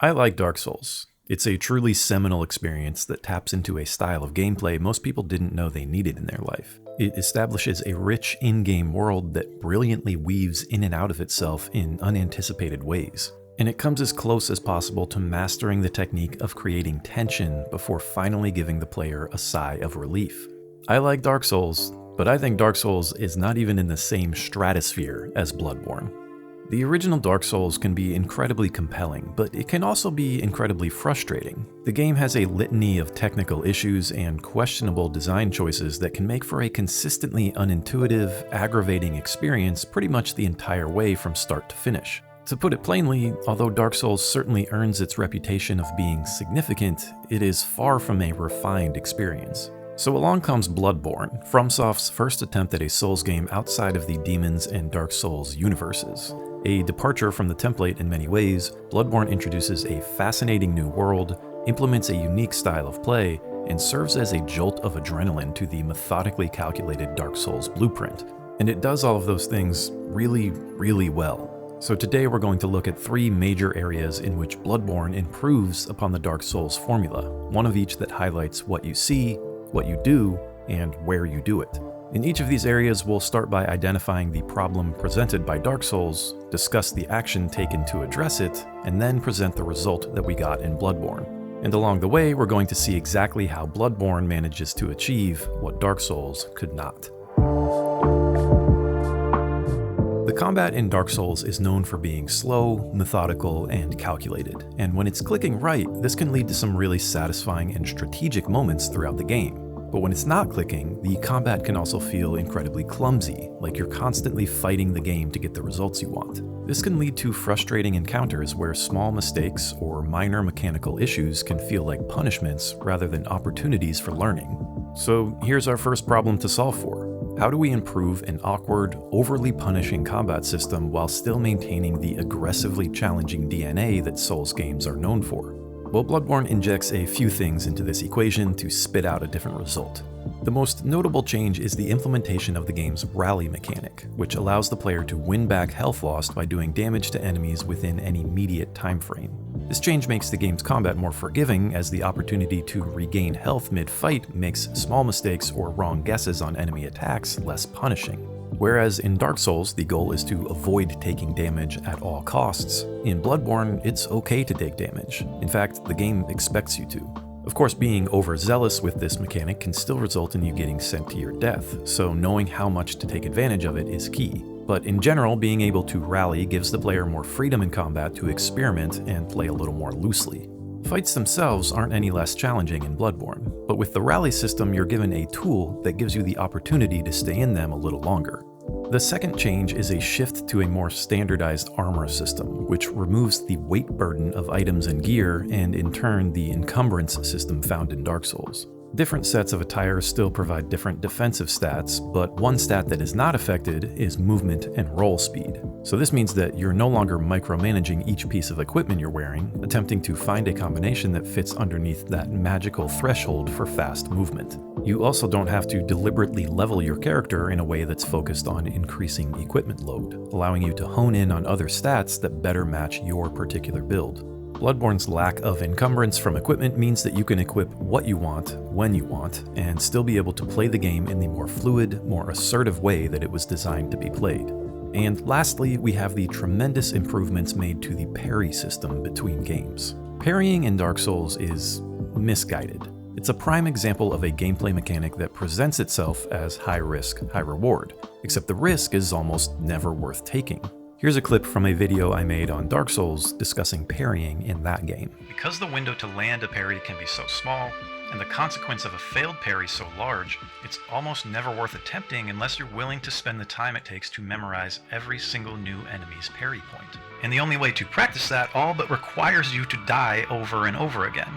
I like Dark Souls. It's a truly seminal experience that taps into a style of gameplay most people didn't know they needed in their life. It establishes a rich in-game world that brilliantly weaves in and out of itself in unanticipated ways. And it comes as close as possible to mastering the technique of creating tension before finally giving the player a sigh of relief. I like Dark Souls, but I think Dark Souls is not even in the same stratosphere as Bloodborne. The original Dark Souls can be incredibly compelling, but it can also be incredibly frustrating. The game has a litany of technical issues and questionable design choices that can make for a consistently unintuitive, aggravating experience pretty much the entire way from start to finish. To put it plainly, although Dark Souls certainly earns its reputation of being significant, it is far from a refined experience. So along comes Bloodborne, FromSoft's first attempt at a Souls game outside of the Demons and Dark Souls universes. A departure from the template in many ways, Bloodborne introduces a fascinating new world, implements a unique style of play, and serves as a jolt of adrenaline to the methodically calculated Dark Souls blueprint. And it does all of those things really, really well. So today we're going to look at 3 major areas in which Bloodborne improves upon the Dark Souls formula, one of each that highlights what you see, what you do, and where you do it. In each of these areas, we'll start by identifying the problem presented by Dark Souls, discuss the action taken to address it, and then present the result that we got in Bloodborne. And along the way, we're going to see exactly how Bloodborne manages to achieve what Dark Souls could not. The combat in Dark Souls is known for being slow, methodical, and calculated, and when it's clicking right, this can lead to some really satisfying and strategic moments throughout the game. But when it's not clicking, the combat can also feel incredibly clumsy, like you're constantly fighting the game to get the results you want. This can lead to frustrating encounters where small mistakes or minor mechanical issues can feel like punishments rather than opportunities for learning. So here's our first problem to solve for. How do we improve an awkward, overly punishing combat system while still maintaining the aggressively challenging DNA that Souls games are known for? Well, Bloodborne injects a few things into this equation to spit out a different result. The most notable change is the implementation of the game's rally mechanic, which allows the player to win back health lost by doing damage to enemies within an immediate time frame. This change makes the game's combat more forgiving, as the opportunity to regain health mid-fight makes small mistakes or wrong guesses on enemy attacks less punishing. Whereas in Dark Souls, the goal is to avoid taking damage at all costs, in Bloodborne, it's okay to take damage. In fact, the game expects you to. Of course, being overzealous with this mechanic can still result in you getting sent to your death, so knowing how much to take advantage of it is key. But in general, being able to rally gives the player more freedom in combat to experiment and play a little more loosely. Fights themselves aren't any less challenging in Bloodborne, but with the rally system you're given a tool that gives you the opportunity to stay in them a little longer. The second change is a shift to a more standardized armor system, which removes the weight burden of items and gear, and in turn the encumbrance system found in Dark Souls. Different sets of attire still provide different defensive stats, but one stat that is not affected is movement and roll speed. So this means that you're no longer micromanaging each piece of equipment you're wearing, attempting to find a combination that fits underneath that magical threshold for fast movement. You also don't have to deliberately level your character in a way that's focused on increasing equipment load, allowing you to hone in on other stats that better match your particular build. Bloodborne's lack of encumbrance from equipment means that you can equip what you want, when you want, and still be able to play the game in the more fluid, more assertive way that it was designed to be played. And lastly, we have the tremendous improvements made to the parry system between games. Parrying in Dark Souls is misguided. It's a prime example of a gameplay mechanic that presents itself as high risk, high reward, except the risk is almost never worth taking. Here's a clip from a video I made on Dark Souls discussing parrying in that game. Because the window to land a parry can be so small, and the consequence of a failed parry so large, it's almost never worth attempting unless you're willing to spend the time it takes to memorize every single new enemy's parry point. And the only way to practice that all but requires you to die over and over again,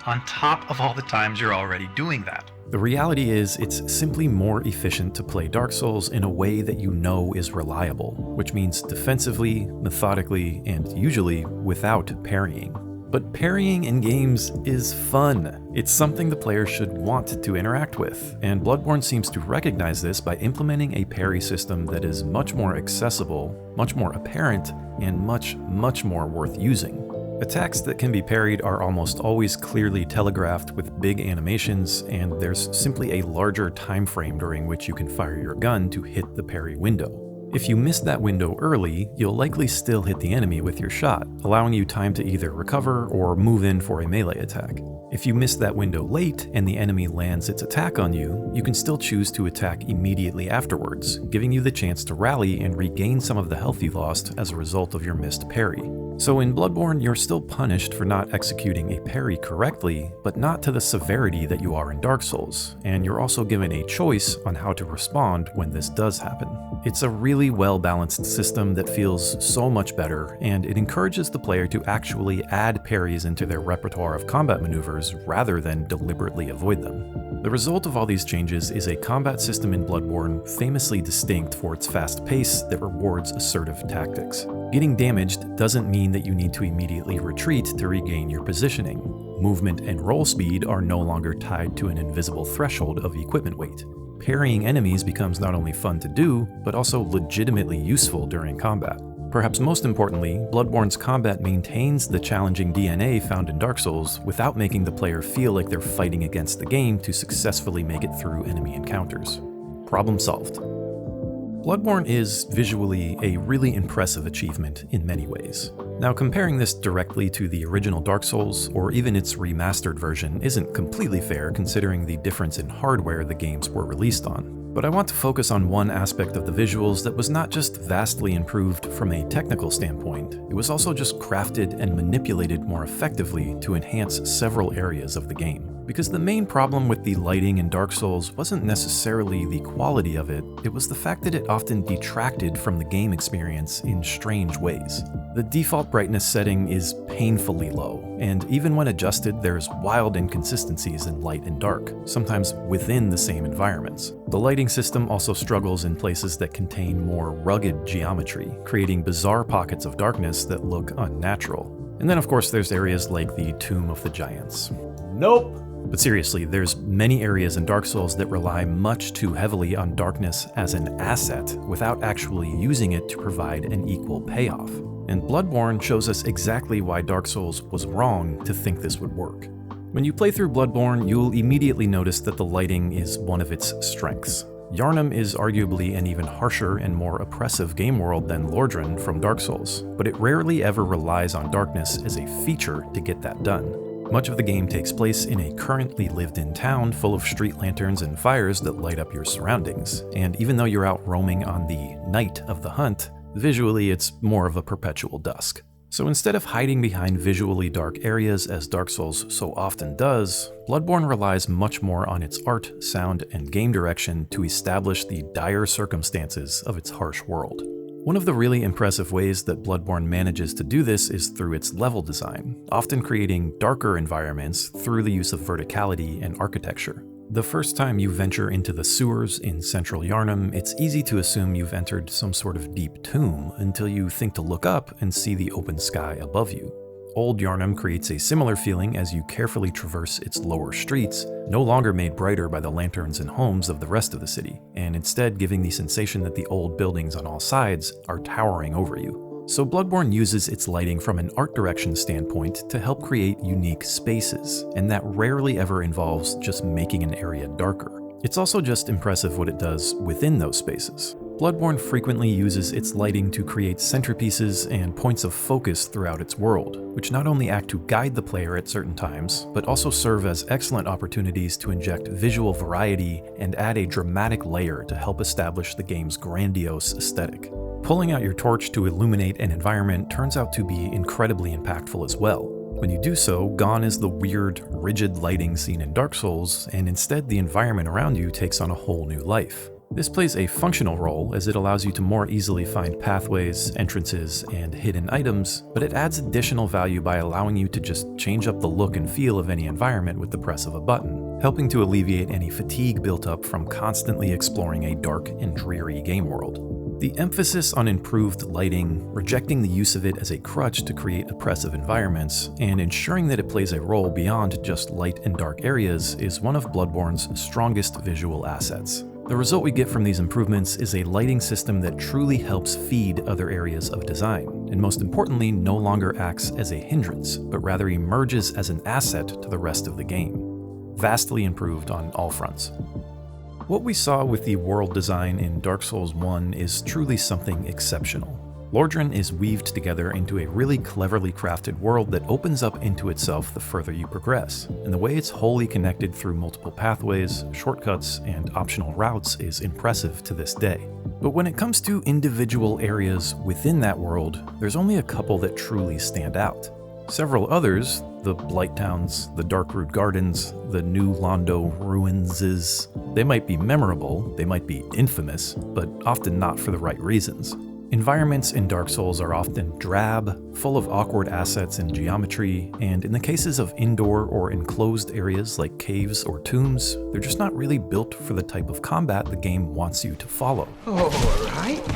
on top of all the times you're already doing that. The reality is, it's simply more efficient to play Dark Souls in a way that you know is reliable, which means defensively, methodically, and usually without parrying. But parrying in games is fun. It's something the player should want to interact with, and Bloodborne seems to recognize this by implementing a parry system that is much more accessible, much more apparent, and much more worth using. Attacks that can be parried are almost always clearly telegraphed with big animations, and there's simply a larger time frame during which you can fire your gun to hit the parry window. If you miss that window early, you'll likely still hit the enemy with your shot, allowing you time to either recover or move in for a melee attack. If you miss that window late and the enemy lands its attack on you, you can still choose to attack immediately afterwards, giving you the chance to rally and regain some of the health you lost as a result of your missed parry. So in Bloodborne, you're still punished for not executing a parry correctly, but not to the severity that you are in Dark Souls, and you're also given a choice on how to respond when this does happen. It's a really well-balanced system that feels so much better, and it encourages the player to actually add parries into their repertoire of combat maneuvers rather than deliberately avoid them. The result of all these changes is a combat system in Bloodborne famously distinct for its fast pace that rewards assertive tactics. Getting damaged doesn't mean that you need to immediately retreat to regain your positioning. Movement and roll speed are no longer tied to an invisible threshold of equipment weight. Parrying enemies becomes not only fun to do, but also legitimately useful during combat. Perhaps most importantly, Bloodborne's combat maintains the challenging DNA found in Dark Souls without making the player feel like they're fighting against the game to successfully make it through enemy encounters. Problem solved. Bloodborne is visually a really impressive achievement in many ways. Now, comparing this directly to the original Dark Souls, or even its remastered version, isn't completely fair considering the difference in hardware the games were released on. But I want to focus on one aspect of the visuals that was not just vastly improved from a technical standpoint, it was also just crafted and manipulated more effectively to enhance several areas of the game. Because the main problem with the lighting in Dark Souls wasn't necessarily the quality of it, it was the fact that it often detracted from the game experience in strange ways. The default brightness setting is painfully low, and even when adjusted, there's wild inconsistencies in light and dark, sometimes within the same environments. The lighting system also struggles in places that contain more rugged geometry, creating bizarre pockets of darkness that look unnatural. And then of course there's areas like the Tomb of the Giants. Nope! But seriously, there's many areas in Dark Souls that rely much too heavily on darkness as an asset without actually using it to provide an equal payoff. And Bloodborne shows us exactly why Dark Souls was wrong to think this would work. When you play through Bloodborne, you'll immediately notice that the lighting is one of its strengths. Yharnam is arguably an even harsher and more oppressive game world than Lordran from Dark Souls, but it rarely ever relies on darkness as a feature to get that done. Much of the game takes place in a currently lived-in town full of street lanterns and fires that light up your surroundings, and even though you're out roaming on the night of the hunt, visually it's more of a perpetual dusk. So instead of hiding behind visually dark areas as Dark Souls so often does, Bloodborne relies much more on its art, sound, and game direction to establish the dire circumstances of its harsh world. One of the really impressive ways that Bloodborne manages to do this is through its level design, often creating darker environments through the use of verticality and architecture. The first time you venture into the sewers in central Yharnam, it's easy to assume you've entered some sort of deep tomb until you think to look up and see the open sky above you. Old Yharnam creates a similar feeling as you carefully traverse its lower streets, no longer made brighter by the lanterns and homes of the rest of the city, and instead giving the sensation that the old buildings on all sides are towering over you. So Bloodborne uses its lighting from an art direction standpoint to help create unique spaces, and that rarely ever involves just making an area darker. It's also just impressive what it does within those spaces. Bloodborne frequently uses its lighting to create centerpieces and points of focus throughout its world, which not only act to guide the player at certain times, but also serve as excellent opportunities to inject visual variety and add a dramatic layer to help establish the game's grandiose aesthetic. Pulling out your torch to illuminate an environment turns out to be incredibly impactful as well. When you do so, gone is the weird, rigid lighting seen in Dark Souls, and instead the environment around you takes on a whole new life. This plays a functional role as it allows you to more easily find pathways, entrances, and hidden items, but it adds additional value by allowing you to just change up the look and feel of any environment with the press of a button, helping to alleviate any fatigue built up from constantly exploring a dark and dreary game world. The emphasis on improved lighting, rejecting the use of it as a crutch to create oppressive environments, and ensuring that it plays a role beyond just light and dark areas is one of Bloodborne's strongest visual assets. The result we get from these improvements is a lighting system that truly helps feed other areas of design, and most importantly, no longer acts as a hindrance, but rather emerges as an asset to the rest of the game. Vastly improved on all fronts. What we saw with the world design in Dark Souls 1 is truly something exceptional. Lordran is weaved together into a really cleverly crafted world that opens up into itself the further you progress, and the way it's wholly connected through multiple pathways, shortcuts, and optional routes is impressive to this day. But when it comes to individual areas within that world, there's only a couple that truly stand out. Several others, the Blight Towns, the Darkroot Gardens, the New Londo Ruins, they might be memorable, they might be infamous, but often not for the right reasons. Environments in Dark Souls are often drab, full of awkward assets and geometry, and in the cases of indoor or enclosed areas like caves or tombs, they're just not really built for the type of combat the game wants you to follow. Alright.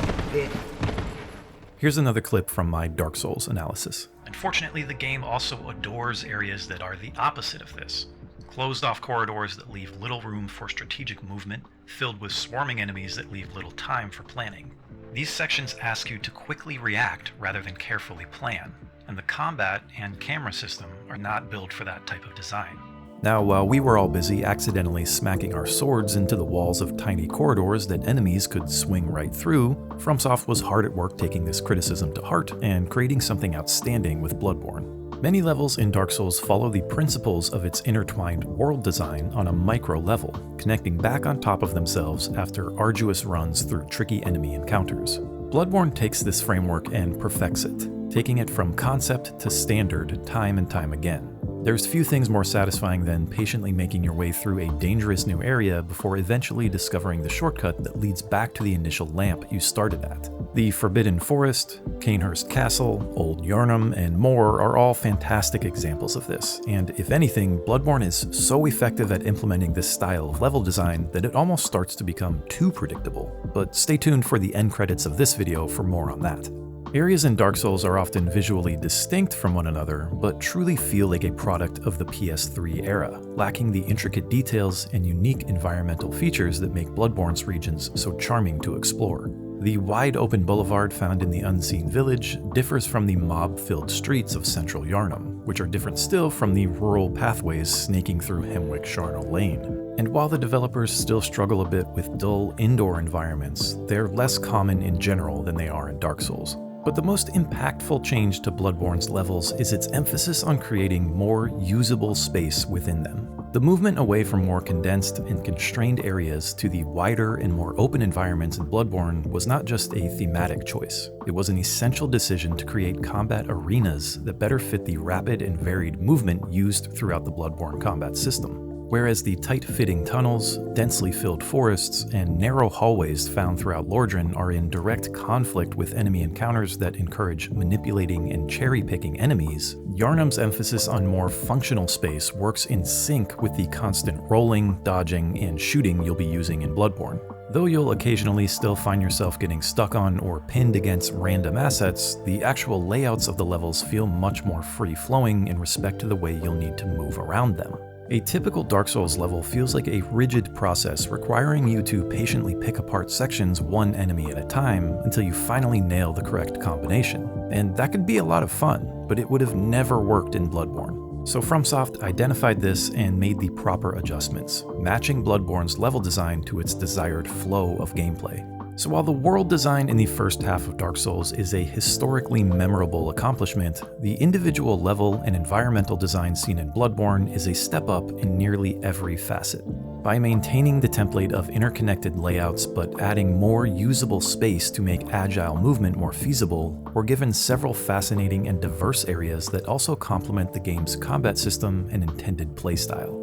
Here's another clip from my Dark Souls analysis. Unfortunately, the game also adores areas that are the opposite of this. Closed-off corridors that leave little room for strategic movement, filled with swarming enemies that leave little time for planning. These sections ask you to quickly react rather than carefully plan, and the combat and camera system are not built for that type of design. Now, while we were all busy accidentally smacking our swords into the walls of tiny corridors that enemies could swing right through, FromSoft was hard at work taking this criticism to heart and creating something outstanding with Bloodborne. Many levels in Dark Souls follow the principles of its intertwined world design on a micro level, connecting back on top of themselves after arduous runs through tricky enemy encounters. Bloodborne takes this framework and perfects it, taking it from concept to standard time and time again. There's few things more satisfying than patiently making your way through a dangerous new area before eventually discovering the shortcut that leads back to the initial lamp you started at. The Forbidden Forest, Cainhurst Castle, Old Yharnam, and more are all fantastic examples of this, and if anything, Bloodborne is so effective at implementing this style of level design that it almost starts to become too predictable. But stay tuned for the end credits of this video for more on that. Areas in Dark Souls are often visually distinct from one another, but truly feel like a product of the PS3 era, lacking the intricate details and unique environmental features that make Bloodborne's regions so charming to explore. The wide-open boulevard found in the Unseen Village differs from the mob-filled streets of central Yharnam, which are different still from the rural pathways snaking through Hemwick Sharnel Lane. And while the developers still struggle a bit with dull indoor environments, they're less common in general than they are in Dark Souls. But the most impactful change to Bloodborne's levels is its emphasis on creating more usable space within them. The movement away from more condensed and constrained areas to the wider and more open environments in Bloodborne was not just a thematic choice. It was an essential decision to create combat arenas that better fit the rapid and varied movement used throughout the Bloodborne combat system. Whereas the tight-fitting tunnels, densely filled forests, and narrow hallways found throughout Lordran are in direct conflict with enemy encounters that encourage manipulating and cherry-picking enemies, Yharnam's emphasis on more functional space works in sync with the constant rolling, dodging, and shooting you'll be using in Bloodborne. Though you'll occasionally still find yourself getting stuck on or pinned against random assets, the actual layouts of the levels feel much more free-flowing in respect to the way you'll need to move around them. A typical Dark Souls level feels like a rigid process requiring you to patiently pick apart sections one enemy at a time until you finally nail the correct combination. And that could be a lot of fun, but it would have never worked in Bloodborne. So FromSoft identified this and made the proper adjustments, matching Bloodborne's level design to its desired flow of gameplay. So while the world design in the first half of Dark Souls is a historically memorable accomplishment, the individual level and environmental design seen in Bloodborne is a step up in nearly every facet. By maintaining the template of interconnected layouts but adding more usable space to make agile movement more feasible, we're given several fascinating and diverse areas that also complement the game's combat system and intended playstyle.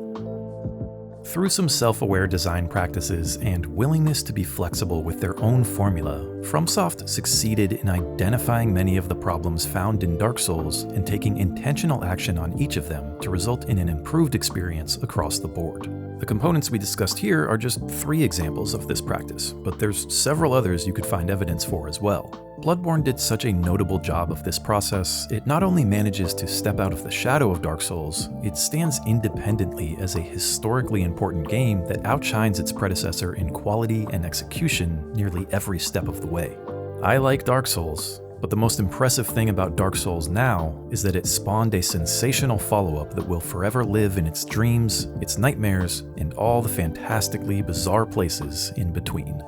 Through some self-aware design practices and willingness to be flexible with their own formula, FromSoft succeeded in identifying many of the problems found in Dark Souls and taking intentional action on each of them to result in an improved experience across the board. The components we discussed here are just 3 examples of this practice, but there's several others you could find evidence for as well. Bloodborne did such a notable job of this process, it not only manages to step out of the shadow of Dark Souls, it stands independently as a historically important game that outshines its predecessor in quality and execution nearly every step of the way. I like Dark Souls, but the most impressive thing about Dark Souls now is that it spawned a sensational follow-up that will forever live in its dreams, its nightmares, and all the fantastically bizarre places in between.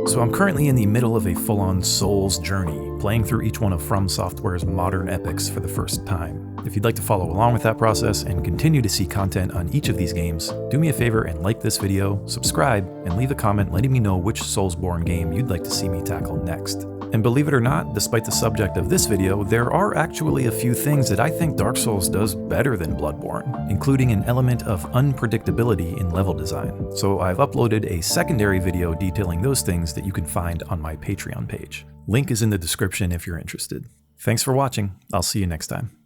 So I'm currently in the middle of a full-on Souls journey, playing through each one of FromSoftware's modern epics for the first time. If you'd like to follow along with that process and continue to see content on each of these games, do me a favor and like this video, subscribe, and leave a comment letting me know which Soulsborne game you'd like to see me tackle next. And believe it or not, despite the subject of this video, there are actually a few things that I think Dark Souls does better than Bloodborne, including an element of unpredictability in level design. So I've uploaded a secondary video detailing those things that you can find on my Patreon page. Link is in the description if you're interested. Thanks for watching. I'll see you next time.